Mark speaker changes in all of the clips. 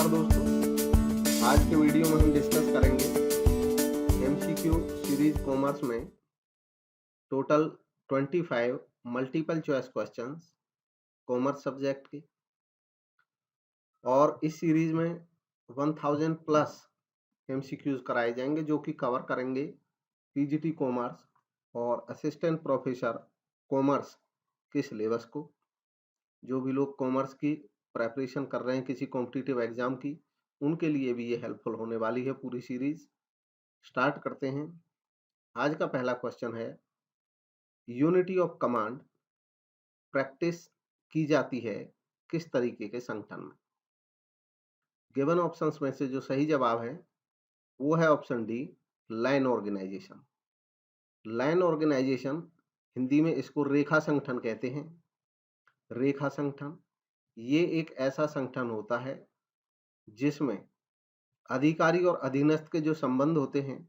Speaker 1: नमस्कार दोस्तों, आज के वीडियो में हम डिस्कस करेंगे एमसीक्यू सीरीज कॉमर्स में total 25 multiple choice questions commerce subject के, और इस सीरीज में 1000 प्लस एमसीक्यूज कराए जाएंगे जो कि कवर करेंगे पीजीटी कॉमर्स और असिस्टेंट प्रोफेसर कॉमर्स के सिलेबस को। जो भी लोग कॉमर्स की प्रेपरेशन कर रहे हैं किसी कॉम्पिटिटिव एग्जाम की, उनके लिए भी ये हेल्पफुल होने वाली है पूरी सीरीज। स्टार्ट करते हैं। आज का पहला क्वेश्चन है, यूनिटी ऑफ कमांड प्रैक्टिस की जाती है किस तरीके के संगठन में? गिवन ऑप्शंस में से जो सही जवाब है वो है option D, line organisation. Line organisation, Hindi में इसको रेखा संगठन कहते हैं। रेखा संगठन ये एक ऐसा संगठन होता है जिसमें अधिकारी और अधीनस्थ के जो संबंध होते हैं,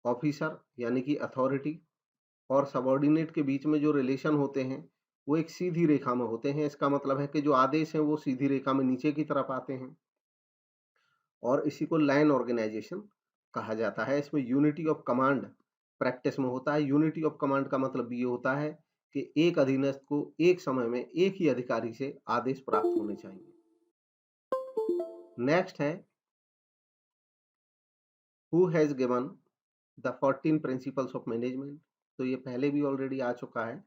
Speaker 1: ऑफिसर यानी कि अथॉरिटी और सबऑर्डिनेट के बीच में जो रिलेशन होते हैं वो एक सीधी रेखा में होते हैं। इसका मतलब है कि जो आदेश हैं वो सीधी रेखा में नीचे की तरफ आते हैं और इसी को लाइन ऑर्गेनाइजेशन कहा जाता है। इसमें यूनिटी ऑफ कमांड प्रैक्टिस में होता है। यूनिटी ऑफ कमांड का मतलब ये होता है कि एक अधीनस्थ को एक समय में एक ही अधिकारी से आदेश प्राप्त होने चाहिए। नेक्स्ट है, who has given the 14 principles of management. तो ये पहले भी ऑलरेडी आ चुका है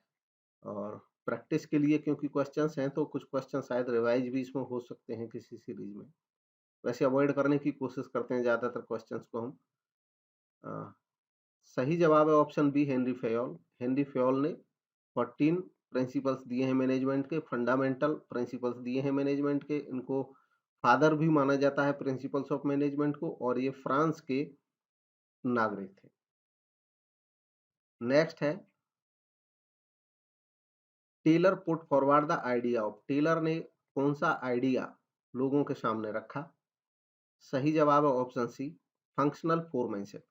Speaker 1: और प्रैक्टिस के लिए क्योंकि क्वेश्चंस हैं तो कुछ क्वेश्चन शायद रिवाइज भी इसमें हो सकते हैं किसी सीरीज में। वैसे अवॉइड करने की कोशिश करते हैं ज़्यादातर क्वेश्चंस को हम। सही जवाब है option B, Henri Fayol. Henri Fayol ने 14 प्रिंसिपल्स दिए हैं मैनेजमेंट के, फंडामेंटल प्रिंसिपल्स दिए हैं मैनेजमेंट के। इनको फादर भी माना जाता है प्रिंसिपल्स ऑफ मैनेजमेंट को, और ये फ्रांस के नागरिक थे। नेक्स्ट है, Taylor put forward the idea of. Taylor ने कौन सा आइडिया लोगों के सामने रखा? सही जवाब है option C, functional foremanship.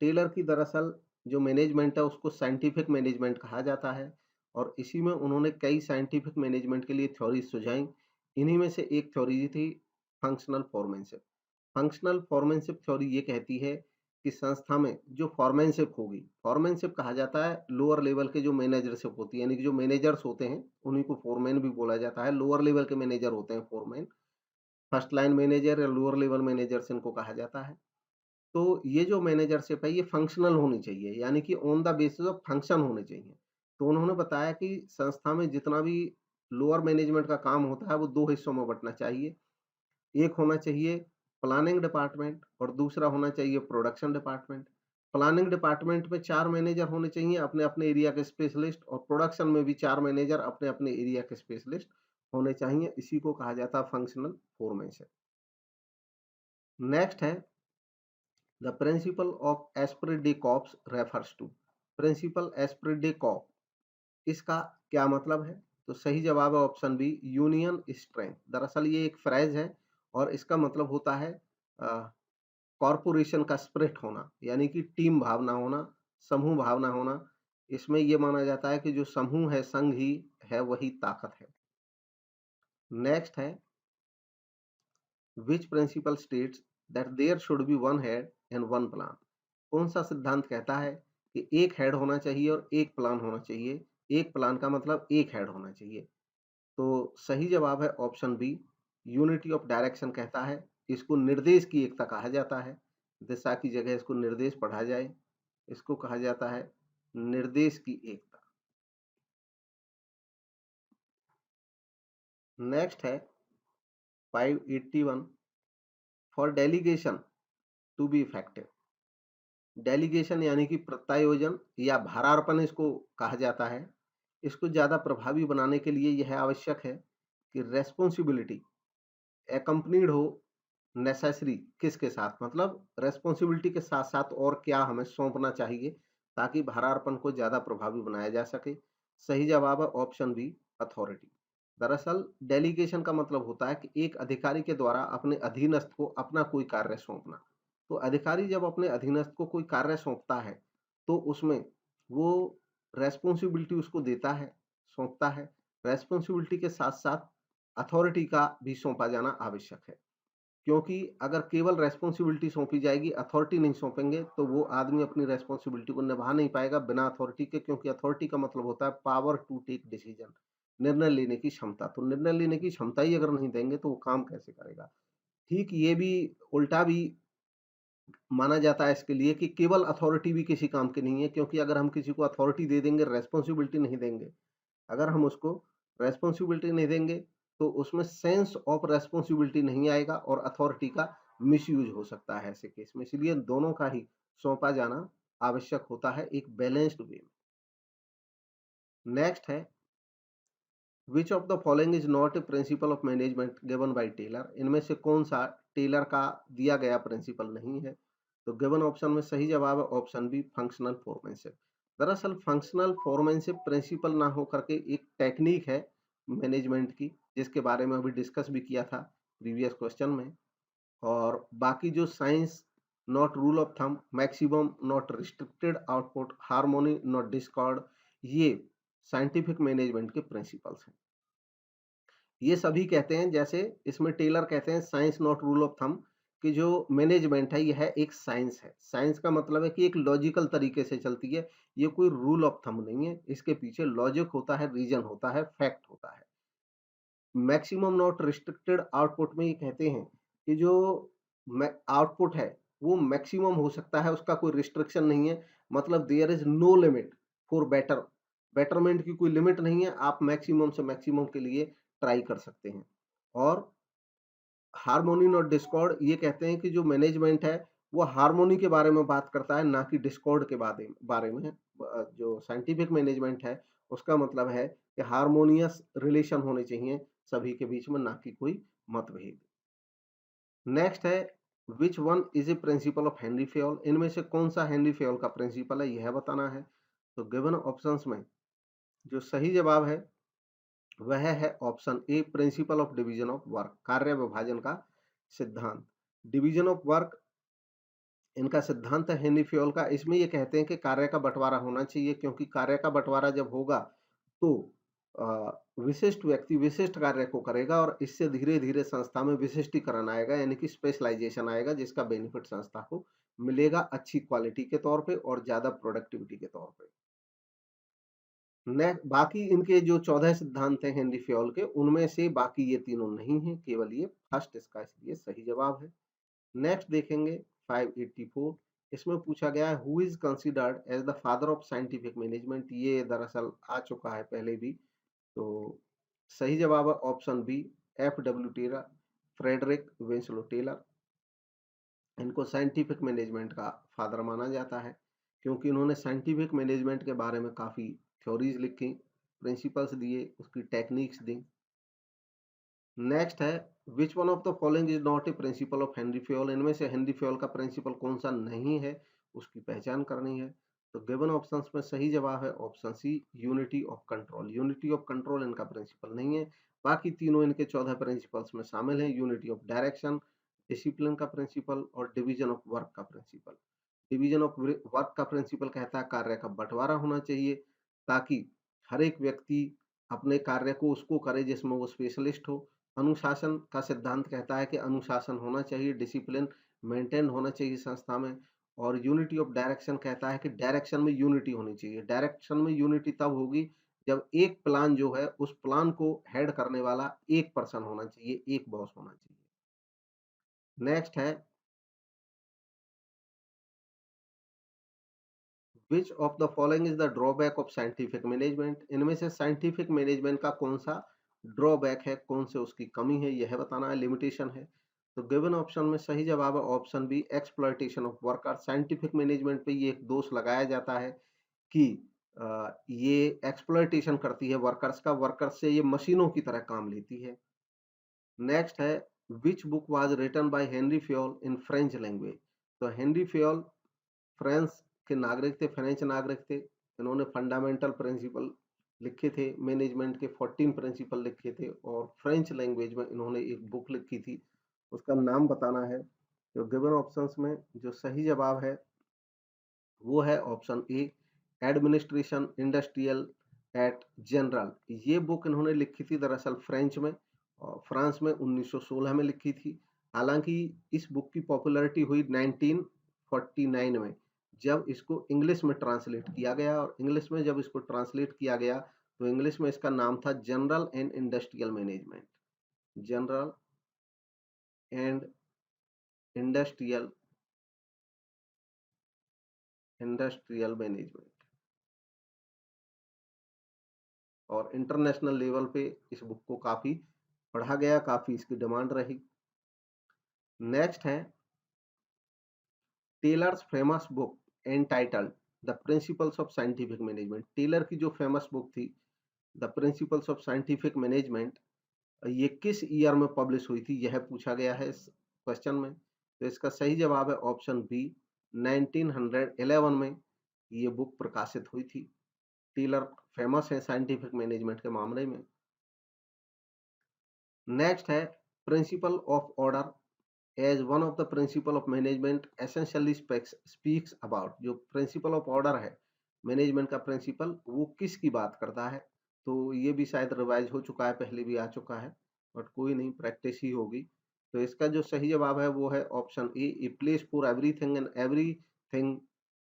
Speaker 1: Taylor की दरअसल जो मैनेजमेंट है उसको साइंटिफिक मैनेजमेंट कहा जाता है और इसी में उन्होंने कई साइंटिफिक मैनेजमेंट के लिए थ्योरी सुझाई। इन्हीं में से एक थ्योरी थी functional foremanship. Functional foremanship theory ये कहती है कि संस्था में जो फॉरमैनशिप होगी, फॉरमैनशिप कहा जाता है लोअर लेवल के जो मैनेजरशिप होती है, यानी कि जो मैनेजर्स होते हैं उन्हीं को फोरमैन भी बोला जाता है। लोअर लेवल के मैनेजर होते हैं फोरमैन, फर्स्ट लाइन मैनेजर या लोअर लेवल मैनेजर्स इनको कहा जाता है। तो ये जो मैनेजरशिप है ये फंक्शनल होनी चाहिए, यानी कि on the basis of function होने चाहिए। तो उन्होंने बताया कि संस्था में जितना भी लोअर मैनेजमेंट का काम होता है वो दो हिस्सों में बंटना चाहिए। एक होना चाहिए प्लानिंग डिपार्टमेंट और दूसरा होना चाहिए प्रोडक्शन डिपार्टमेंट। प्लानिंग डिपार्टमेंट में 4 मैनेजर होने चाहिए अपने अपने एरिया के स्पेशलिस्ट, और प्रोडक्शन में भी 4 मैनेजर अपने अपने एरिया के स्पेशलिस्ट होने चाहिए। इसी को कहा जाता है फंक्शनल फोरमैनशिप। नेक्स्ट है, the principle of esprit de corps refers to. Principle esprit de corps, इसका क्या मतलब है? तो सही जवाब है ऑप्शन बी, यूनियन स्ट्रेंथ। दरअसल ये एक फ्रेज है और इसका मतलब होता है कॉरपोरेशन का स्पिरिट होना, यानी कि टीम भावना होना, समूह भावना होना। इसमें यह माना जाता है कि जो समूह है, संघ ही है, वही ताकत है। नेक्स्ट है, which principle states that there should be one head and one plan. कौन सा सिद्धांत कहता है कि एक हेड होना चाहिए और एक प्लान होना चाहिए? एक प्लान का मतलब एक हेड होना चाहिए। तो सही जवाब है option B, unity of direction कहता है। इसको निर्देश की एकता कहा जाता है। दिशा की जगह इसको निर्देश पढ़ा जाए, इसको कहा जाता है निर्देश की एकता। नेक्स्ट है 581, for delegation to be effective. Delegation यानी कि प्रत्यायोजन या भारार्पण इसको कहा जाता है। इसको ज़्यादा प्रभावी बनाने के लिए यह आवश्यक है कि रेस्पॉन्सिबिलिटी एकम्पनीड हो नेसेसरी किसके साथ, मतलब रेस्पॉन्सिबिलिटी के साथ साथ और क्या हमें सौंपना चाहिए ताकि भारार्पण को ज़्यादा प्रभावी बनाया जा सके। सही जवाब है ऑप्शन बी, अथॉरिटी। दरअसल डेलीगेशन का मतलब होता है कि एक अधिकारी के द्वारा अपने अधीनस्थ को अपना कोई कार्य सौंपना। तो अधिकारी जब अपने अधीनस्थ को कोई कार्य सौंपता है तो उसमें वो रेस्पॉन्सिबिलिटी उसको देता है, सौंपता है। रेस्पॉन्सिबिलिटी के साथ साथ अथॉरिटी का भी सौंपा जाना आवश्यक है। क्योंकि अगर केवल रेस्पॉन्सिबिलिटी सौंपी जाएगी, अथॉरिटी नहीं सौंपेंगे, तो वो आदमी अपनी रेस्पॉन्सिबिलिटी को निभा नहीं पाएगा बिना अथॉरिटी के, क्योंकि अथॉरिटी का मतलब होता है पावर टू टेक डिसीजन, निर्णय लेने की क्षमता। तो निर्णय लेने की क्षमता ही अगर नहीं देंगे तो वो काम कैसे करेगा? ठीक ये भी उल्टा भी माना जाता है इसके लिए कि केवल अथॉरिटी भी किसी काम की नहीं है, क्योंकि अगर हम किसी को अथॉरिटी दे देंगे, रेस्पॉन्सिबिलिटी नहीं देंगे, अगर हम उसको रेस्पॉन्सिबिलिटी नहीं देंगे, तो उसमें सेंस ऑफ रेस्पॉन्सिबिलिटी नहीं आएगा और अथॉरिटी का मिसयूज हो सकता है ऐसे केस में। इसलिए दोनों का ही सौंपा जाना आवश्यक होता है एक बैलेंस्ड वे में। नेक्स्ट है which of the following is not a principle of management given by Taylor. इनमें से कौन सा टेलर का दिया गया प्रिंसिपल नहीं है? तो गिवन ऑप्शन में सही जवाब है ऑप्शन बी, फंक्शनल फोरमैनशिप। दरअसल फंक्शनल फोरमैनशिप प्रिंसिपल ना होकर के एक टेक्निक है मैनेजमेंट की, जिसके बारे में अभी डिस्कस भी किया था प्रीवियस क्वेश्चन में। और बाकी जो science not rule of thumb, maximum not restricted output, harmony not Discord, ये साइंटिफिक मैनेजमेंट के प्रिंसिपल्स हैं। ये सभी कहते हैं, जैसे इसमें टेलर कहते हैं science not rule of thumb, कि जो मैनेजमेंट है यह है एक साइंस है। साइंस का मतलब है कि एक लॉजिकल तरीके से चलती है, ये कोई रूल ऑफ थंब नहीं है, इसके पीछे लॉजिक होता है, रीजन होता है, फैक्ट होता है। मैक्सिमम नॉट रिस्ट्रिक्टेड आउटपुट में ये कहते हैं कि जो आउटपुट है वो मैक्सिमम हो सकता है, उसका कोई रिस्ट्रिक्शन नहीं है, मतलब there is no limit for betterment की कोई लिमिट नहीं है, आप मैक्सिमम से मैक्सिमम के लिए ट्राई कर सकते हैं। और हार्मोनी नॉट डिस्कॉर्ड, ये कहते हैं कि जो मैनेजमेंट है वो हार्मोनी के बारे में बात करता है, ना कि डिस्कॉर्ड के बारे में। जो साइंटिफिक मैनेजमेंट है उसका मतलब है कि हार्मोनियस रिलेशन होने चाहिए सभी के बीच में, ना कि कोई मतभेद। नेक्स्ट है which one is a principle of Henry Fayol. इनमें से कौन सा हेनरी फेयोल का प्रिंसिपल है यह बताना है। तो गिवन ऑप्शंस में जो सही जवाब है वह है option A, principle of division of work, कार्य विभाजन का सिद्धांत। डिवीजन ऑफ वर्क इनका सिद्धांत है हेनरी फेयोल का। इसमें ये कहते हैं कि कार्य का बंटवारा होना चाहिए, क्योंकि कार्य का बंटवारा जब होगा तो विशिष्ट व्यक्ति विशिष्ट कार्य को करेगा और इससे धीरे धीरे संस्था में विशिष्टीकरण आएगा, यानी कि स्पेशलाइजेशन आएगा, जिसका बेनिफिट संस्था को मिलेगा अच्छी क्वालिटी के तौर पे और ज्यादा प्रोडक्टिविटी के तौर पे। बाकी इनके जो 14 सिद्धांत हैं हेनरी फेयोल के, उनमें से बाकी ये तीनों नहीं है, केवल ये फर्स्ट इसका इसलिए सही जवाब है। नेक्स्ट देखेंगे 584। इसमें पूछा गया है who is considered as the father of scientific management. ये दरअसल आ चुका है पहले भी। तो सही जवाब है option B, F W Taylor, Frederick Winslow Taylor. इनको साइंटिफिक मैनेजमेंट का फादर माना जाता है, क्योंकि इन्होंने साइंटिफिक मैनेजमेंट के बारे में काफ़ी थ्योरीज लिखी, प्रिंसिपल्स दिए, उसकी टेक्निक्स दी। नेक्स्ट है which one of the following is not a principle of Henry Fayol. इनमें से हेनरी फेयोल का प्रिंसिपल कौन सा नहीं है, उसकी पहचान करनी है। तो गिवन ऑप्शंस में सही जवाब है option C, unity of control. Unity of control इनका प्रिंसिपल नहीं है। बाकी तीनों इनके 14 प्रिंसिपल्स में शामिल हैं, यूनिटी ऑफ डायरेक्शन, डिसिप्लिन का प्रिंसिपल और डिवीजन ऑफ वर्क का प्रिंसिपल। डिवीजन ऑफ वर्क का प्रिंसिपल कहता है कार्य का बंटवारा होना चाहिए, ताकि हर एक व्यक्ति अपने कार्य को उसको करे जिसमें वो स्पेशलिस्ट हो। अनुशासन का सिद्धांत कहता है कि अनुशासन होना चाहिए, डिसिप्लिन मेंटेन होना चाहिए संस्था में। और यूनिटी ऑफ डायरेक्शन कहता है कि डायरेक्शन में यूनिटी होनी चाहिए। डायरेक्शन में यूनिटी तब होगी जब एक प्लान जो है उस प्लान को हेड करने वाला एक पर्सन होना चाहिए, एक बॉस होना चाहिए। नेक्स्ट है which of the following is the drawback of scientific management. इनमें से साइंटिफिक मैनेजमेंट का कौन सा ड्रॉबैक है, कौन से उसकी कमी है, यह बताना है, लिमिटेशन है। तो गिवन ऑप्शन में सही जवाब है option B, exploitation of worker. Scientific management पे ये एक दोष लगाया जाता है कि ये एक्सप्लॉयटेशन करती है वर्कर्स का, वर्कर्स से ये मशीनों की तरह काम लेती है। नेक्स्ट है which book was written by Henri Fayol in French language. तो हेनरी फेयोल फ्रांस के नागरिक थे, फ्रेंच नागरिक थे। इन्होंने फंडामेंटल प्रिंसिपल लिखे थे, मैनेजमेंट के 14 प्रिंसिपल लिखे थे और फ्रेंच लैंग्वेज में इन्होंने एक बुक लिखी थी, उसका नाम बताना है। तो गिवन ऑप्शंस में जो सही जवाब है वो है option A, administration industrial at general. ये बुक इन्होंने लिखी थी दरअसल फ्रेंच में और फ्रांस में 1916 में लिखी थी। हालांकि इस बुक की पॉपुलैरिटी हुई 1949 में, जब इसको इंग्लिश में ट्रांसलेट किया गया, और इंग्लिश में जब इसको ट्रांसलेट किया गया तो इंग्लिश में इसका नाम था general and industrial management. General and industrial industrial management. और इंटरनेशनल लेवल पे इस बुक को काफी पढ़ा गया, काफी इसकी डिमांड रही। नेक्स्ट है Taylor's famous book entitled the principles of scientific management. Taylor की जो फेमस बुक थी the principles of scientific management, ये किस ईयर में पब्लिश हुई थी, यह पूछा गया है इस क्वेश्चन में। तो इसका सही जवाब है ऑप्शन बी, 1911 में ये बुक प्रकाशित हुई थी। टेलर फेमस है साइंटिफिक मैनेजमेंट के मामले में। नेक्स्ट है principle of order as one of the principle of management essentially speaks about. जो प्रिंसिपल ऑफ ऑर्डर है मैनेजमेंट का प्रिंसिपल, वो किसकी बात करता है? तो ये भी शायद रिवाइज हो चुका है, पहले भी आ चुका है, बट कोई नहीं, प्रैक्टिस ही होगी। तो इसका जो सही जवाब है वो है option A place for everything and everything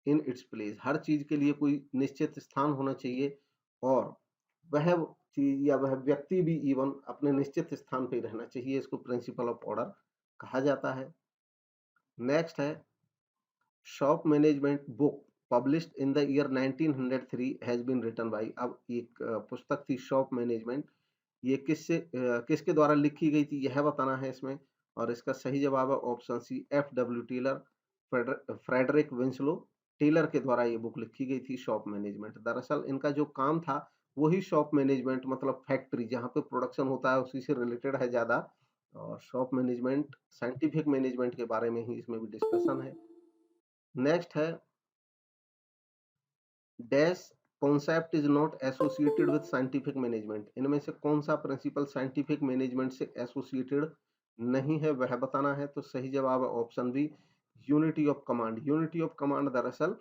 Speaker 1: in its place. हर चीज के लिए कोई निश्चित स्थान होना चाहिए, और वह चीज या वह व्यक्ति भी इवन अपने निश्चित स्थान पे रहना चाहिए। इसको प्रिंसिपल ऑफ ऑर्डर कहा जाता है। नेक्स्ट है shop management book published in the year 1903 has been written by. अब एक पुस्तक थी शॉप मैनेजमेंट, ये किसके द्वारा लिखी गई थी यह बताना है इसमें, और इसका सही जवाब है option C, F W Taylor, Frederick Winslow Taylor के द्वारा ये बुक लिखी गई थी शॉप मैनेजमेंट। दरअसल इनका जो काम था वही शॉप मैनेजमेंट, मतलब फैक्ट्री जहाँ पे प्रोडक्शन होता है उसी से रिलेटेड है ज्यादा, और शॉप मैनेजमेंट साइंटिफिक मैनेजमेंट के बारे में ही इसमें भी डिस्कशन है। नेक्स्ट है dash concept is not associated with scientific management. इनमें से कौन सा प्रिंसिपल साइंटिफिक मैनेजमेंट से एसोसिएटेड नहीं है, वह बताना है। तो सही जवाब है option B, unity of command. Unity of command दरअसल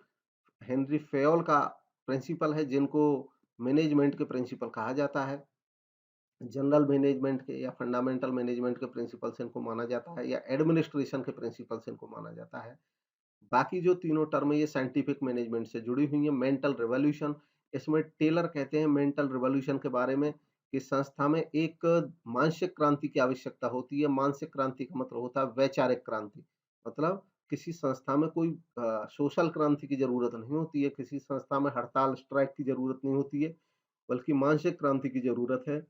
Speaker 1: हेनरी फेयोल का प्रिंसिपल है, जिनको मैनेजमेंट के प्रिंसिपल कहा जाता है। जनरल मैनेजमेंट के या फंडामेंटल मैनेजमेंट के प्रिंसिपल से इनको माना जाता है, या एडमिनिस्ट्रेशन के प्रिंसिपल से इनको माना जाता है। बाकी जो तीनों टर्म है ये साइंटिफिक मैनेजमेंट से जुड़ी हुई है। मेंटल रिवॉल्यूशन, इसमें टेलर कहते हैं मेंटल रिवॉल्यूशन के बारे में कि संस्था में एक मानसिक क्रांति की आवश्यकता होती है। मानसिक क्रांति का मतलब होता है वैचारिक क्रांति, मतलब किसी संस्था में कोई सोशल क्रांति की जरूरत नहीं होती है, किसी संस्था में हड़ताल स्ट्राइक की जरूरत नहीं होती है, बल्कि मानसिक क्रांति की जरूरत है।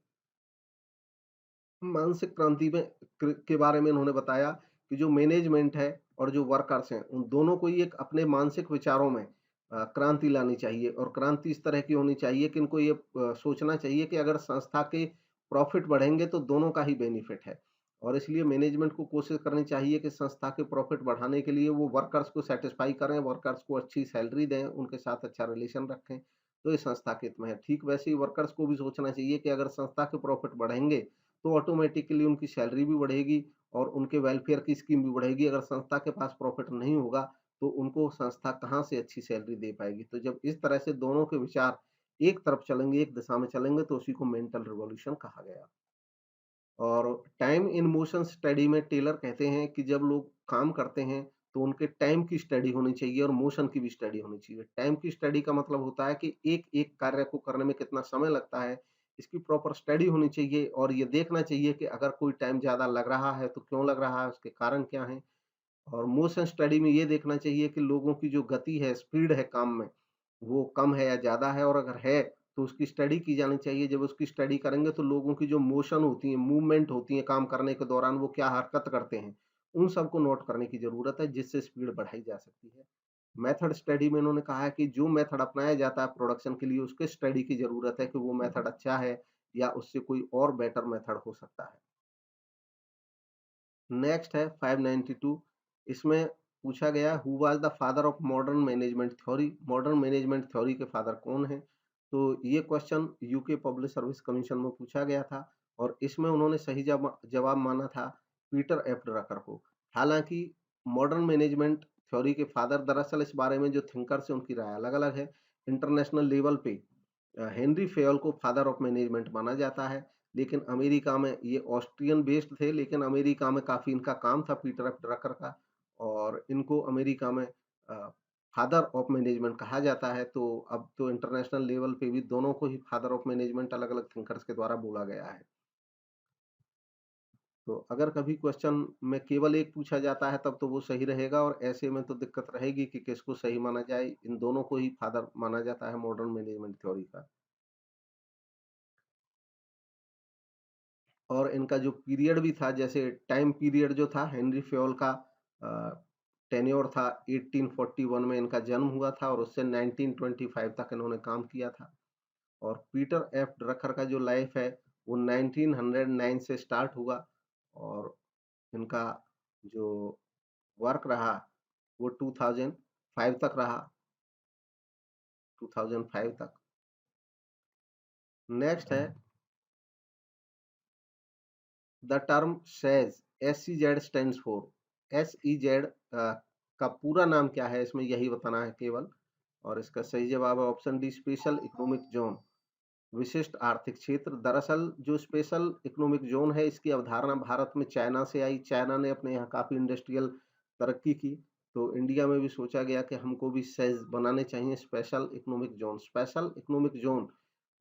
Speaker 1: मानसिक क्रांति में के बारे में इन्होंने बताया कि जो मैनेजमेंट है और जो वर्कर्स हैं उन दोनों को ही एक अपने मानसिक विचारों में क्रांति लानी चाहिए, और क्रांति इस तरह की होनी चाहिए कि इनको ये सोचना चाहिए कि अगर संस्था के प्रॉफिट बढ़ेंगे तो दोनों का ही बेनिफिट है, और इसलिए मैनेजमेंट को कोशिश करनी चाहिए कि संस्था के प्रॉफिट बढ़ाने के लिए वो वर्कर्स को सेटिस्फाई करें, वर्कर्स को अच्छी सैलरी दें, उनके साथ अच्छा रिलेशन रखें, तो ये संस्था के हित में है। ठीक वैसे ही वर्कर्स को भी सोचना चाहिए कि अगर संस्था के प्रॉफिट बढ़ेंगे तो ऑटोमेटिकली उनकी सैलरी भी बढ़ेगी और उनके वेलफेयर की स्कीम भी बढ़ेगी। अगर संस्था के पास प्रॉफिट नहीं होगा तो उनको संस्था कहाँ से अच्छी सैलरी दे पाएगी। तो जब इस तरह से दोनों के विचार एक तरफ चलेंगे, एक दिशा में चलेंगे, तो उसी को मेंटल रिवॉल्यूशन कहा गया। और टाइम इन मोशन स्टडी में टेलर कहते हैं कि जब लोग काम करते हैं तो उनके टाइम की स्टडी होनी चाहिए और मोशन की भी स्टडी होनी चाहिए। टाइम की स्टडी का मतलब होता है कि एक एक कार्य को करने में कितना समय लगता है, इसकी प्रॉपर स्टडी होनी चाहिए, और ये देखना चाहिए कि अगर कोई टाइम ज़्यादा लग रहा है तो क्यों लग रहा है, उसके कारण क्या हैं। और मोशन स्टडी में ये देखना चाहिए कि लोगों की जो गति है, स्पीड है काम में, वो कम है या ज़्यादा है, और अगर है तो उसकी स्टडी की जानी चाहिए। जब उसकी स्टडी करेंगे तो लोगों की जो मोशन होती है, मूवमेंट होती है काम करने के दौरान, वो क्या हरकत करते हैं, उन सबको नोट करने की ज़रूरत है, जिससे स्पीड बढ़ाई जा सकती है। मेथड स्टडी में इन्होंने कहा है कि जो मेथड अपनाया जाता है प्रोडक्शन के लिए, उसके स्टडी की ज़रूरत है कि वो मेथड अच्छा है या उससे कोई और बेटर मेथड हो सकता है। नेक्स्ट है 592, इसमें पूछा गया who was the father of modern management theory. Modern management theory के फादर कौन है? तो ये question UK public service commission में पूछा गया था, और इसमें उन्होंने सही जवाब माना था पीटर एफ ड्रकर को। हालांकि मॉडर्न मैनेजमेंट थ्योरी के फादर, दरअसल इस बारे में जो थिंकर्स हैं उनकी राय अलग अलग है। इंटरनेशनल लेवल पे हेनरी फेयल को फादर ऑफ मैनेजमेंट माना जाता है, लेकिन अमेरिका में ये ऑस्ट्रियन बेस्ड थे, लेकिन अमेरिका में काफ़ी इनका काम था पीटर एफ ड्रकर का, और इनको अमेरिका में फादर ऑफ मैनेजमेंट कहा जाता है। तो अब तो इंटरनेशनल लेवल पे भी दोनों को ही फादर ऑफ मैनेजमेंट अलग-अलग थिंकर्स के द्वारा बोला गया है। तो अगर कभी क्वेश्चन में केवल एक पूछा जाता है तब तो वो सही रहेगा, और ऐसे में तो दिक्कत रहेगी कि किसको सही माना जाए। इन दोनों को ही फादर माना जाता है मॉडर्न मैनेजमेंट थ्योरी का। और इनका जो पीरियड भी था, जैसे टाइम पीरियड जो था, हेनरी फ्योल का टेन्योर था, 1841 में इनका जन्म हुआ था और उससे 1925 तक इन्होंने काम किया था। और पीटर एफ ड्रकर का जो लाइफ है वो 1909 से स्टार्ट हुआ, और इनका जो वर्क रहा वो 2005 तक रहा, 2005 तक। नेक्स्ट है the term says, SEZ stands for, SEZ का पूरा नाम क्या है, इसमें यही बताना है केवल। और इसका सही जवाब है option D, special economic zone, विशिष्ट आर्थिक क्षेत्र। दरअसल जो स्पेशल इकोनॉमिक जोन है, इसकी अवधारणा भारत में चाइना से आई। चाइना ने अपने यहाँ काफ़ी इंडस्ट्रियल तरक्की की, तो इंडिया में भी सोचा गया कि हमको भी सेज बनाने चाहिए, special economic zone. Special economic zone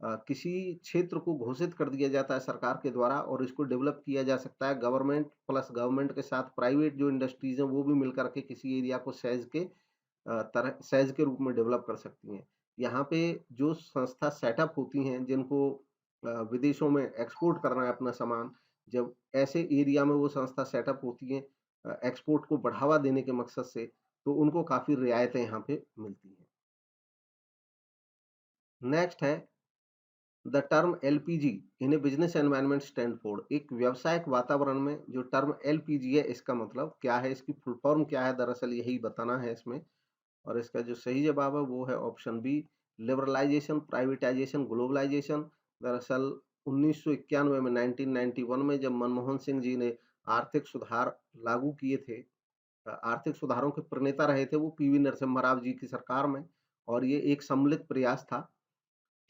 Speaker 1: किसी क्षेत्र को घोषित कर दिया जाता है सरकार के द्वारा, और इसको डेवलप किया जा सकता है गवर्नमेंट प्लस गवर्नमेंट के साथ प्राइवेट जो इंडस्ट्रीज हैं वो भी मिलकर के किसी एरिया को सेज के तरह सेज के रूप में डेवलप कर सकती हैं। यहाँ पे जो संस्था सेटअप होती हैं जिनको विदेशों में एक्सपोर्ट करना है अपना सामान, जब ऐसे एरिया में वो संस्था सेटअप होती हैं एक्सपोर्ट को बढ़ावा देने के मकसद से, तो उनको काफ़ी रियायतें यहाँ पे मिलती हैं। नेक्स्ट है the term LPG in A business environment stand for, एक व्यवसायिक वातावरण में जो टर्म एलपीजी है इसका मतलब क्या है, इसकी फुल फॉर्म क्या है, दरअसल यही बताना है इसमें। और इसका जो सही जवाब है वो है option B, liberalisation, privatisation, globalisation. दरअसल 1991 में 1991 में जब मनमोहन सिंह जी ने आर्थिक सुधार लागू किए थे, आर्थिक सुधारों के प्रणेता रहे थे वो पीवी नरसिम्हा राव जी की सरकार में, और ये एक सम्मिलित प्रयास था।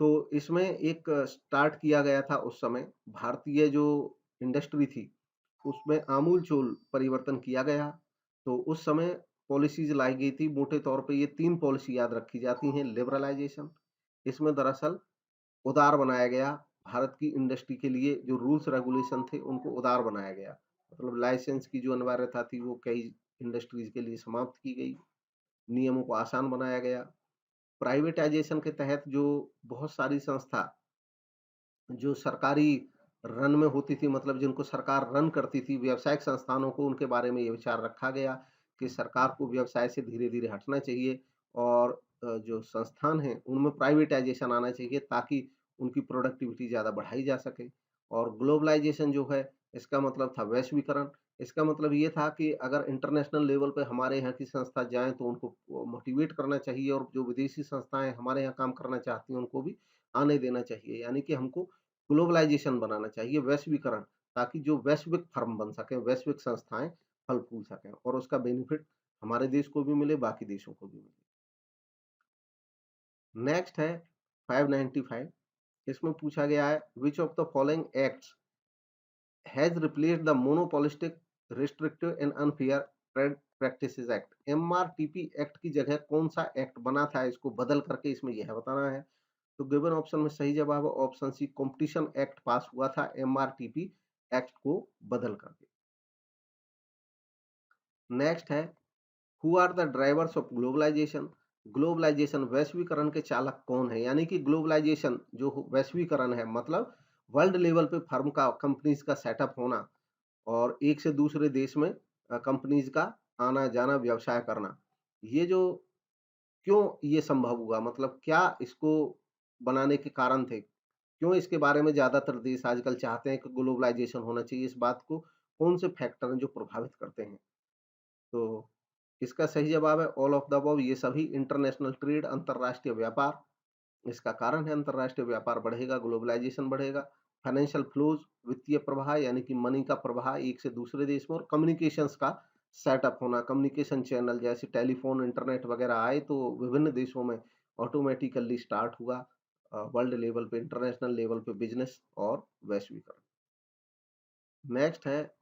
Speaker 1: तो इसमें एक स्टार्ट किया गया था उस समय, भारतीय जो इंडस्ट्री थी उसमें आमूल-चूल परिवर्तन किया गया। तो उस समय पॉलिसीज़ लाई गई थी, मोटे तौर पे ये 3 पॉलिसी याद रखी जाती हैं। लिबरलाइजेशन, इसमें दरअसल उदार बनाया गया, भारत की इंडस्ट्री के लिए जो रूल्स रेगुलेशन थे उनको उदार बनाया गया। मतलब लाइसेंस की जो अनिवार्यता थी वो कई इंडस्ट्रीज़ के लिए समाप्त की गई, नियमों को आसान बनाया गया। प्राइवेटाइजेशन के तहत जो बहुत सारी संस्था जो सरकारी रन में होती थी, मतलब जिनको सरकार रन करती थी, व्यावसायिक संस्थानों को, उनके बारे में ये विचार रखा गया कि सरकार को व्यवसाय से धीरे-धीरे हटना चाहिए, और जो संस्थान हैं, उनमें प्राइवेटाइजेशन आना चाहिए ताकि उनकी प्रोडक्टिविटी ज़्यादा बढ़ाई जा सके। और ग्लोबलाइजेशन जो है, इसका मतलब था वैश्वीकरण। इसका मतलब ये था कि अगर इंटरनेशनल लेवल पे हमारे यहाँ की संस्था जाएँ तो उनको मोटिवेट करना चाहिए, और जो विदेशी संस्थाएँ हमारे यहाँ काम करना चाहती हैं, उनको भी आने देना चाहिए। यानी कि हमको ग्लोबलाइजेशन बनाना चाहिए, वैश्वीकरण, ताकि जो वैश्विक फर्म बन सकें, वैश्विक संस्थाएँ फल-फूल सकें और उसका बेनिफिट हमारे देश को भी मिले, बाकी देशों को भी मिले। नेक्स्ट है 595, इसमें पूछा गया है which of the following acts has replaced the monopolistic restrictive and unfair trade practices act. MRTP act की जगह कौन-सा एक्ट बना था, इसको बदल करके इसमें यह बताना है। तो गिवन ऑप्शन में सही जवाब है option C, competition act pass हुआ था एमआरटीपी एक्ट को बदल करके। नेक्स्ट है who are the drivers of globalisation. Globalisation, वैश्वीकरण के चालक कौन है, यानी कि ग्लोबलाइजेशन जो वैश्वीकरण है मतलब वर्ल्ड लेवल पे फर्म का, कंपनीज का सेटअप होना, और एक से दूसरे देश में कंपनीज का आना जाना, व्यवसाय करना, ये जो क्यों ये संभव हुआ, मतलब क्या इसको बनाने के कारण थे? क्यों इसके बारे में ज़्यादातर देश आजकल चाहते हैं कि ग्लोबलाइज़ेशन होना चाहिए? इस बात को कौन से फैक्टर हैं जो प्रभावित करते हैं? तो इसका सही जवाब है ऑल ऑफ द अबव, ये सभी इंटरनेशनल ट्रेड, अंतर्राष्ट्रीय व्यापार। इसका कारण है अंतर्राष्ट्रीय व्यापार बढ़ेगा, ग्लोबलाइज़ेशन बढ़ेगा। फाइनेंशियल फ्लोज़, वित्तीय प्रवाह यानी कि मनी का प्रवाह एक से दूसरे देश में, और कम्युनिकेशंस का सेटअप होना, कम्युनिकेशन चैनल जैसे टेलीफ़ोन, इंटरनेट वगैरह आए तो विभिन्न देशों में ऑटोमैटिकली स्टार्ट हुआ। वर्ल्ड लेवल पे, इंटरनेशनल लेवल पे बिजनेस और वैश्वीकरण। नेक्स्ट है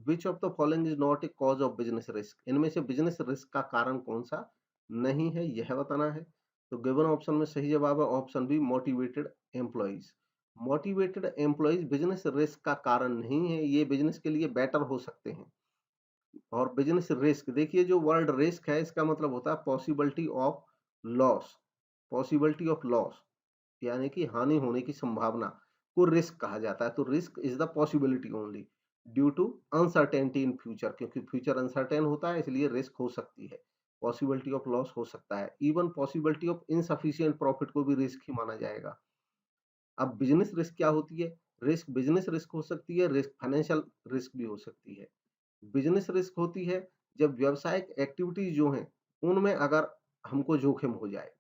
Speaker 1: which of the following is not A cause of business risk, इनमें से बिजनेस रिस्क का कारण कौन सा नहीं है, यह बताना है। तो गिवन ऑप्शन में सही जवाब है option B, motivated employees. Motivated employees business risk का कारण नहीं है, ये बिजनेस के लिए बेटर हो सकते हैं। और बिजनेस रिस्क, देखिए जो वर्ड रिस्क है इसका मतलब होता है possibility of loss, possibility of loss यानी कि हानि होने की संभावना को रिस्क कहा जाता है। तो risk is the possibility only due to uncertainty in future, क्योंकि फ्यूचर अनसर्टेन होता है इसलिए रिस्क हो सकती है, पॉसिबिलिटी ऑफ लॉस हो सकता है। Even possibility of insufficient profit को भी रिस्क ही माना जाएगा। अब बिजनेस रिस्क क्या होती है? रिस्क बिजनेस रिस्क हो सकती है, रिस्क फाइनेंशियल रिस्क भी हो सकती है। बिजनेस रिस्क होती है जब व्यावसायिक एक्टिविटीज जो हैं उनमें अगर हमको जोखिम हो जाए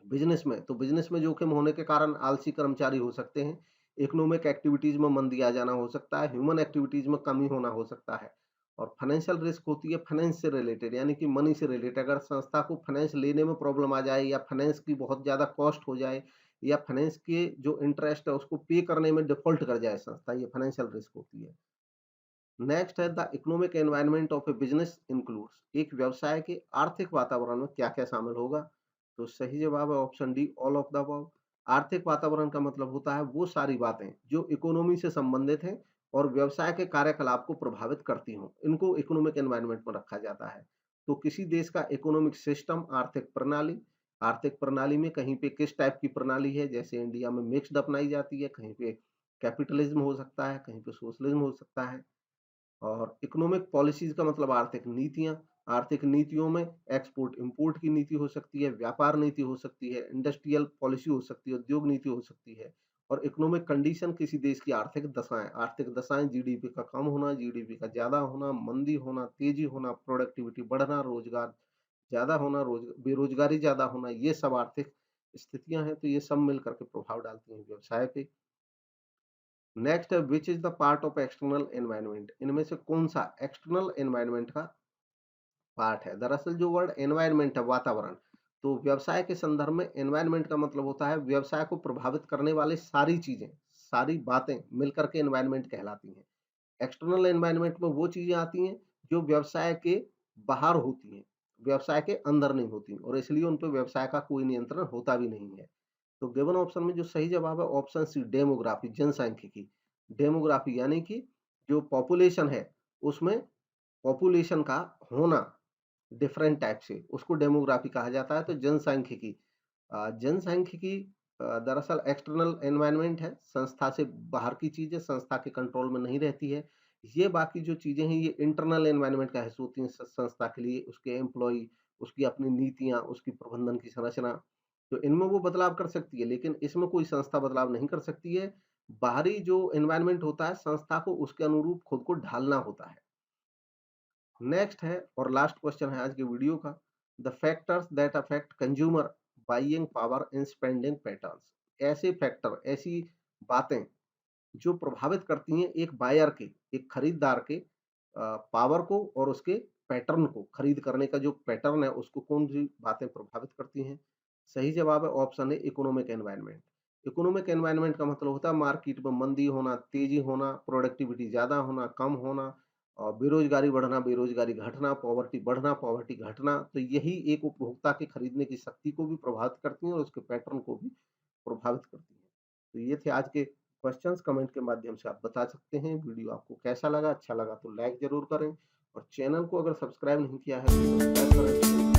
Speaker 1: बिजनेस में, तो बिजनेस में जोखिम होने के कारण आलसी कर्मचारी हो सकते हैं, इकोनॉमिक एक्टिविटीज में मंदी आ जाना हो सकता है, ह्यूमन एक्टिविटीज में कमी होना हो सकता है। और फाइनेंशियल रिस्क होती है फाइनेंस से रिलेटेड यानी कि मनी से रिलेटेड, अगर संस्था को फाइनेंस लेने में प्रॉब्लम आ जाए या फाइनेंस की बहुत ज्यादा कॉस्ट हो जाए या फाइनेंस के जो इंटरेस्ट है उसको पे करने में डिफॉल्ट कर जाए संस्था, ये फाइनेंशियल रिस्क होती है। नेक्स्ट है the economic environment of A business includes, एक व्यवसाय के आर्थिक वातावरण में क्या क्या शामिल होगा? तो सही जवाब है option D, all of the above. आर्थिक वातावरण का मतलब होता है वो सारी बातें जो इकोनॉमी से संबंधित हैं और व्यवसाय के कार्यकलाप को प्रभावित करती हों, इनको इकोनॉमिक एनवायरनमेंट में रखा जाता है। तो किसी देश का इकोनॉमिक सिस्टम, आर्थिक प्रणाली में कहीं पे किस टाइप की प्रणाली है, जैसे इंडिया में मिक्स्ड अपनाई जाती है, कहीं पे कैपिटलिज्म हो सकता है, कहीं पे सोशलिज्म हो सकता है। और इकोनॉमिक पॉलिसीज का मतलब आर्थिक नीतियां, आर्थिक नीतियों में एक्सपोर्ट इंपोर्ट की नीति हो सकती है, व्यापार नीति हो सकती है, इंडस्ट्रियल पॉलिसी हो सकती है, उद्योग नीति हो सकती है। और इकोनॉमिक कंडीशन किसी देश की आर्थिक दशाएं जीडीपी का कम होना, जीडीपी का ज्यादा होना, मंदी होना, तेजी होना, प्रोडक्टिविटी बढ़ना, रोजगार ज्यादा होना, बेरोजगारी ज्यादा होना, ये सब आर्थिक स्थितियां हैं। तो ये सब मिलकर के प्रभाव डालती हैं व्यवसाय पे। नेक्स्ट है which is the part of external environment, इनमें से कौन सा एक्सटर्नल एनवायरनमेंट का पार्ट है? दरअसल जो वर्ड एनवायरनमेंट है, वातावरण, तो व्यवसाय के संदर्भ में एनवायरनमेंट का मतलब होता है व्यवसाय को प्रभावित करने वाले सारी चीजें, सारी बातें मिलकर के एनवायरनमेंट कहलाती हैं। एक्सटर्नल एनवायरनमेंट में वो चीजें आती हैं जो व्यवसाय के बाहर होती हैं, व्यवसाय के अंदर नहीं होती, और इसलिए उन पर व्यवसाय का कोई नियंत्रण होता भी नहीं है। तो गिवन ऑप्शन में जो सही जवाब है ऑप्शन सी, डेमोग्राफी, जनसांख्यिकी। डेमोग्राफी यानी कि जो पॉपुलेशन है उसमें पॉपुलेशन का होना डिफरेंट टाइप से, उसको डेमोग्राफी कहा जाता है। तो जनसांख्यिकी, जनसांख्यिकी दरअसल एक्सटर्नल एनवायरनमेंट है, संस्था से बाहर की चीज है, संस्था के कंट्रोल में नहीं रहती है। ये बाकी जो चीजें हैं ये इंटरनल एनवायरनमेंट का हिस्सा होती हैं संस्था के लिए, उसके एम्प्लॉय, उसकी अपनी नीतियां, उसकी प्रबंधन की संरचना। तो इनमें वो बदलाव कर सकती है लेकिन इसमें कोई संस्था बदलाव नहीं कर सकती है। बाहरी जो एनवायरनमेंट होता है संस्था को उसके अनुरूप खुद को ढालना होता है। नेक्स्ट है और लास्ट क्वेश्चन है आज के वीडियो का, the factors that affect consumer buying power in spending patterns, ऐसे फैक्टर, ऐसी बातें जो प्रभावित करती हैं एक बायर के, एक खरीदार के पावर को और उसके पैटर्न को, खरीद करने का जो पैटर्न है उसको कौन सी बातें प्रभावित करती हैं? सही जवाब है ऑप्शन ए, इकोनॉमिक एनवायरनमेंट। इकोनॉमिक एनवायरनमेंट का मतलब होता है मार्केट में मंदी होना, तेजी होना, प्रोडक्टिविटी ज्यादा होना, कम होना, और बेरोजगारी बढ़ना, बेरोजगारी घटना, पॉवर्टी बढ़ना, पॉवर्टी घटना। तो यही एक उपभोक्ता के खरीदने की शक्ति को भी प्रभावित करती है और उसके पैटर्न को भी प्रभावित करती है। तो ये थे आज के क्वेश्चंस, कमेंट के माध्यम से आप बता सकते हैं। वीडियो आपको कैसा लगा, अच्छा लगा तो लाइक जरूर करें और चैनल को अगर सब्सक्राइब नहीं किया है तो सब्सक्राइब करें।